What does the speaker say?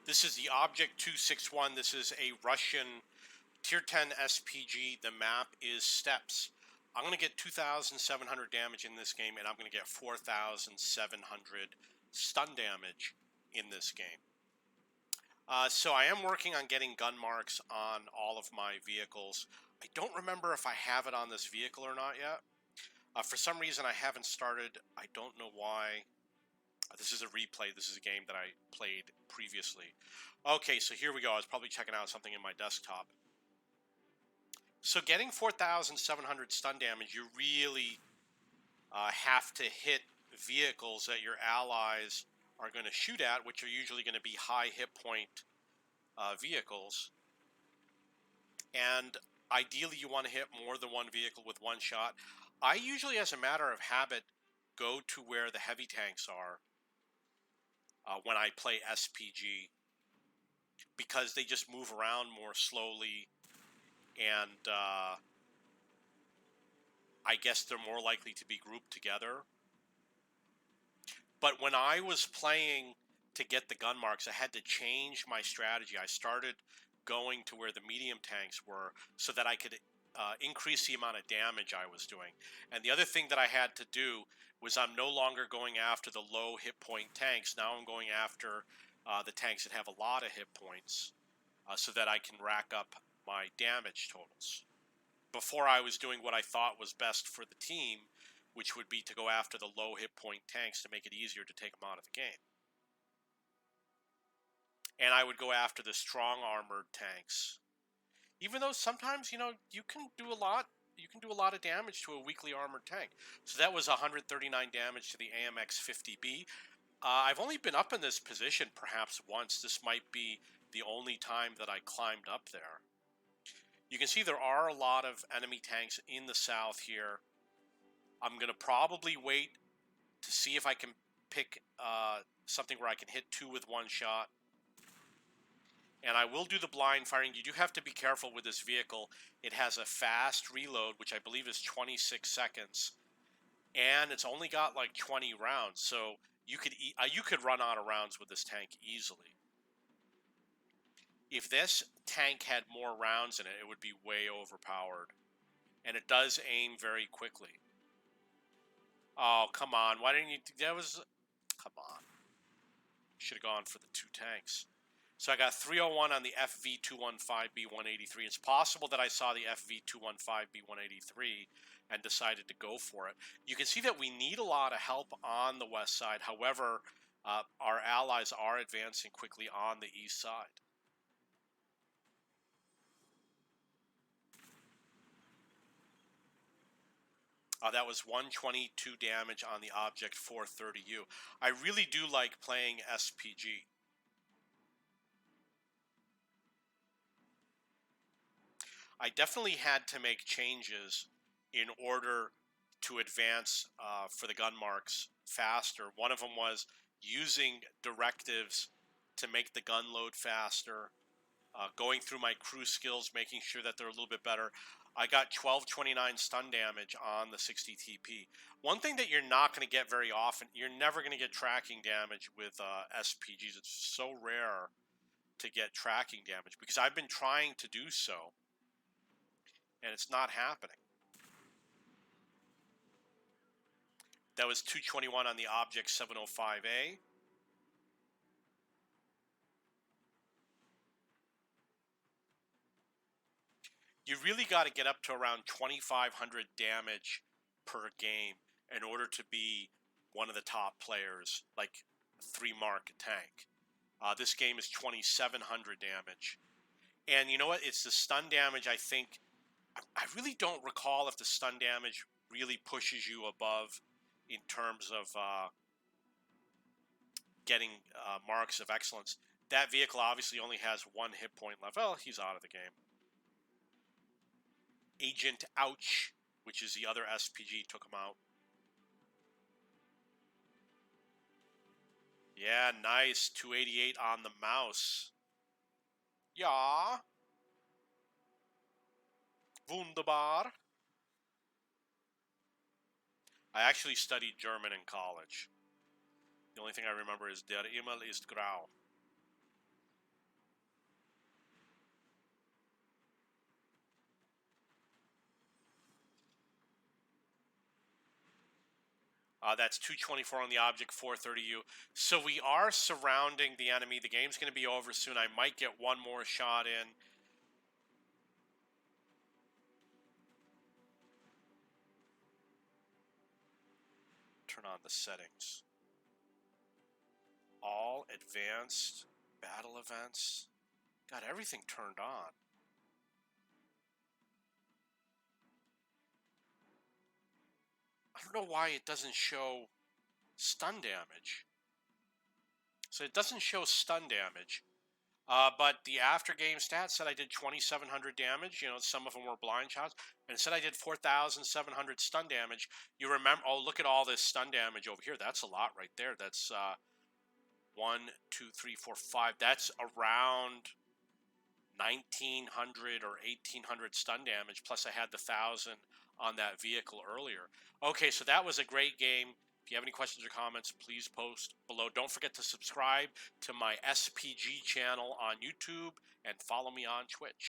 This is the Object 261. This is a Russian Tier 10 SPG. The map is Steppes. I'm going to get 2,700 damage in this game, and I'm going to get 4,700 stun damage in this game. So I am working on getting gun marks on all of my vehicles. I don't remember if I have it on this vehicle or not yet. For some reason, I haven't started. I don't know why. This is a replay. This is a game that I played previously. Okay, so here we go. I was probably checking out something in my desktop. So getting 4,700 stun damage, you really have to hit vehicles that your allies are going to shoot at, which are usually going to be high hit point vehicles. And ideally, you want to hit more than one vehicle with one shot. I usually, as a matter of habit, go to where the heavy tanks are when I play SPG, because they just move around more slowly, and I guess they're more likely to be grouped together. But when I was playing to get the gun marks, I had to change my strategy. I started going to where the medium tanks were so that I could increase the amount of damage I was doing. And the other thing that I had to do was I'm no longer going after the low hit point tanks. Now I'm going after the tanks that have a lot of hit points so that I can rack up my damage totals. Before, I was doing what I thought was best for the team, which would be to go after the low hit point tanks to make it easier to take them out of the game. And I would go after the strong armored tanks. Even though sometimes, you know, you can do a lot of damage to a weakly armored tank. So that was 139 damage to the AMX 50B. I've only been up in this position perhaps once. This might be the only time that I climbed up there. You can see there are a lot of enemy tanks in the south here. I'm going to probably wait to see if I can pick something where I can hit two with one shot. And I will do the blind firing. You do have to be careful with this vehicle. It has a fast reload, which I believe is 26 seconds. And it's only got like 20 rounds. So you could run out of rounds with this tank easily. If this tank had more rounds in it, it would be way overpowered. And it does aim very quickly. Oh, come on. Why didn't you... Come on. Should have gone for the two tanks. So I got 301 on the FV215B183. It's possible that I saw the FV215B183 and decided to go for it. You can see that we need a lot of help on the west side. However, our allies are advancing quickly on the east side. That was 122 damage on the Object 430U. I really do like playing SPG. I definitely had to make changes in order to advance for the gun marks faster. One of them was using directives to make the gun load faster, going through my crew skills, making sure that they're a little bit better. I got 1229 stun damage on the 60 TP. One thing that you're not going to get very often, you're never going to get tracking damage with SPGs. It's so rare to get tracking damage because I've been trying to do so, and it's not happening. That was 221 on the Object 705A. You really got to get up to around 2,500 damage per game in order to be one of the top players, like 3-mark tank. This game is 2,700 damage. And you know what? It's the stun damage, I think. I really don't recall if the stun damage really pushes you above in terms of getting marks of excellence. That vehicle obviously only has 1 hit point left. Well, he's out of the game. Agent Ouch, which is the other SPG, took him out. Yeah, nice. 288 on the mouse. Ja. Wunderbar. I actually studied German in college. The only thing I remember is Der Himmel ist grau. That's 224 on the object, 430U. So we are surrounding the enemy. The game's going to be over soon. I might get one more shot in. Turn on the settings. All advanced battle events. Got everything turned on. I don't know why it doesn't show stun damage. So it doesn't show stun damage. But the after game stats said I did 2,700 damage. You know, some of them were blind shots. And it said I did 4,700 stun damage. You remember, oh, look at all this stun damage over here. That's a lot right there. That's 1, 2, 3, 4, 5. That's around 1,900 or 1,800 stun damage. Plus I had the 1,000 on that vehicle earlier. Okay, so that was a great game. If you have any questions or comments, please post below. Don't forget to subscribe to my SPG channel on YouTube and follow me on Twitch.